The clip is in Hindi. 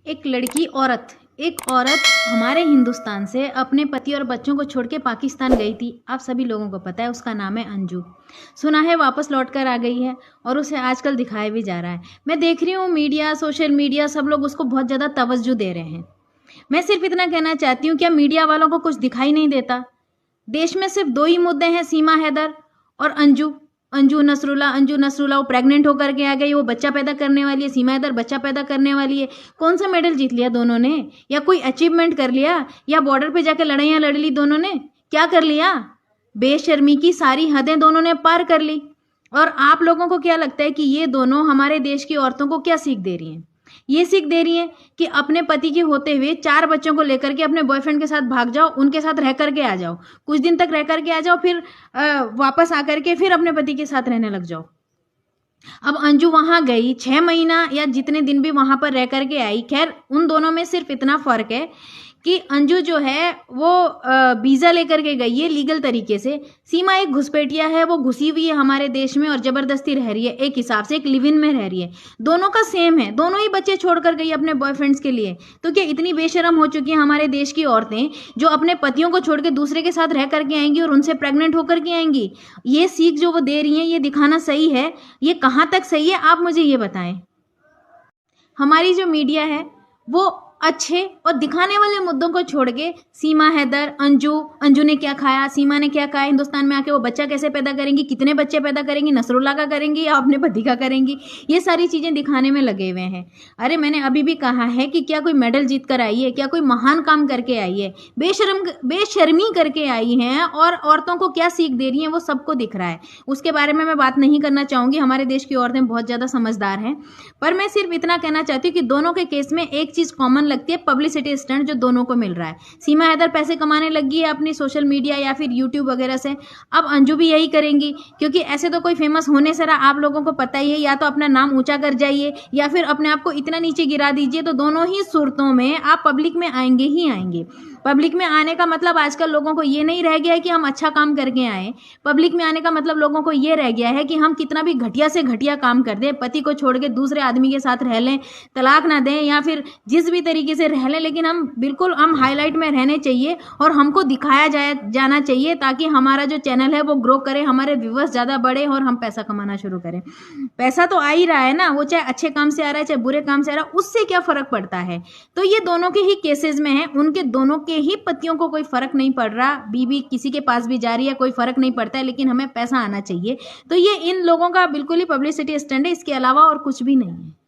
एक औरत हमारे हिंदुस्तान से अपने पति और बच्चों को छोड़ के पाकिस्तान गई थी। आप सभी लोगों को पता है, उसका नाम है अंजू। सुना है वापस लौट कर आ गई है और उसे आजकल दिखाया भी जा रहा है। मैं देख रही हूँ मीडिया, सोशल मीडिया, सब लोग उसको बहुत ज़्यादा तवज्जो दे रहे हैं। मैं सिर्फ इतना कहना चाहती हूँ, क्या मीडिया वालों को कुछ दिखाई नहीं देता? देश में सिर्फ दो ही मुद्दे हैं, सीमा हैदर और अंजू नसरुल्ला। वो प्रेग्नेंट होकर के आ गई, वो बच्चा पैदा करने वाली है। सीमा हैदर बच्चा पैदा करने वाली है। कौन सा मेडल जीत लिया दोनों ने, या कोई अचीवमेंट कर लिया, या बॉर्डर पे जाकर लड़ाइयाँ लड़ ली दोनों ने? क्या कर लिया? बेशर्मी की सारी हदें दोनों ने पार कर ली। और आप लोगों को क्या लगता है कि ये दोनों हमारे देश की औरतों को क्या सीख दे रही हैं? ये सीख दे रही हैं कि अपने पति के होते हुए 4 बच्चों को लेकर के अपने बॉयफ्रेंड के साथ भाग जाओ, उनके साथ रह करके आ जाओ, कुछ दिन तक रह करके आ जाओ, फिर वापस आकर के फिर अपने पति के साथ रहने लग जाओ। अब अंजू वहां गई 6 महीना या जितने दिन भी वहां पर रह करके आई। खैर, उन दोनों में सिर्फ इतना फर्क है कि अंजू जो है वो वीज़ा लेकर के गई है लीगल तरीके से। सीमा एक घुसपैठिया है, वो घुसी हुई है हमारे देश में और ज़बरदस्ती रह रही है, एक हिसाब से एक लिव इन में रह रही है। दोनों का सेम है, दोनों ही बच्चे छोड़ कर गई अपने बॉयफ्रेंड्स के लिए। तो क्या इतनी बेशरम हो चुकी हैं हमारे देश की औरतें, जो अपने पतियों को छोड़ के दूसरे के साथ रह करके आएंगी और उनसे प्रेग्नेंट होकर के आएंगी? ये सीख जो वो दे रही हैं, ये दिखाना सही है? ये कहाँ तक सही है, आप मुझे ये बताएं। हमारी जो मीडिया है वो अच्छे और दिखाने वाले मुद्दों को छोड़ के सीमा हैदर, अंजू ने क्या खाया, सीमा ने क्या खाया, हिंदुस्तान में आके वो बच्चा कैसे पैदा करेंगी, कितने बच्चे पैदा करेंगी, नसरुल्ला का करेंगी या अपने पति का करेंगी, ये सारी चीज़ें दिखाने में लगे हुए हैं। अरे मैंने अभी भी कहा है कि क्या कोई मेडल जीत कर आई है, क्या कोई महान काम करके आई है? बेशर्मी करके आई हैं और औरतों को क्या सीख दे रही हैं वो सबको दिख रहा है। उसके बारे में मैं बात नहीं करना चाहूँगी, हमारे देश की औरतें बहुत ज़्यादा समझदार हैं। पर मैं सिर्फ इतना कहना चाहती हूँ कि दोनों के केस में एक चीज़ कॉमन लगती है, पब्लिसिटी स्टंट जो दोनों को मिल रहा है। सीमा हैदर पैसे कमाने लगी है अपनी सोशल मीडिया या फिर यूट्यूब वगैरह से, अब अंजू भी यही करेंगी, क्योंकि ऐसे तो कोई फेमस होने से रहा, आप लोगों को पता ही है, या तो अपना नाम ऊंचा कर जाइए या फिर अपने आप को इतना नीचे गिरा दीजिए। तो दोनों ही सूरतों में आप पब्लिक में आएंगे ही आएंगे। पब्लिक में आने का मतलब आजकल लोगों को ये नहीं रह गया है कि हम अच्छा काम करके आए। पब्लिक में आने का मतलब लोगों को ये रह गया है कि हम कितना भी घटिया से घटिया काम कर दें, पति को छोड़ के दूसरे आदमी के साथ रह लें, तलाक ना दें या फिर जिस भी तरीके से रह लें, लेकिन हम हाईलाइट में रहने चाहिए और हमको दिखाया जाना चाहिए, ताकि हमारा जो चैनल है वो ग्रो करे, हमारे व्यूवर्स ज़्यादा बढ़े और हम पैसा कमाना शुरू करें। पैसा तो आ ही रहा है ना, वो चाहे अच्छे काम से आ रहा है चाहे बुरे काम से आ रहा है, उससे क्या फ़र्क पड़ता है? तो ये दोनों के ही केसेस में है, उनके दोनों के ही पतियों को कोई फ़र्क नहीं पड़ रहा, बीवी किसी के पास भी जा रही है कोई फ़र्क नहीं पड़ता है, लेकिन हमें पैसा आना चाहिए। तो ये इन लोगों का बिल्कुल ही पब्लिसिटी स्टंट है, इसके अलावा और कुछ भी नहीं है।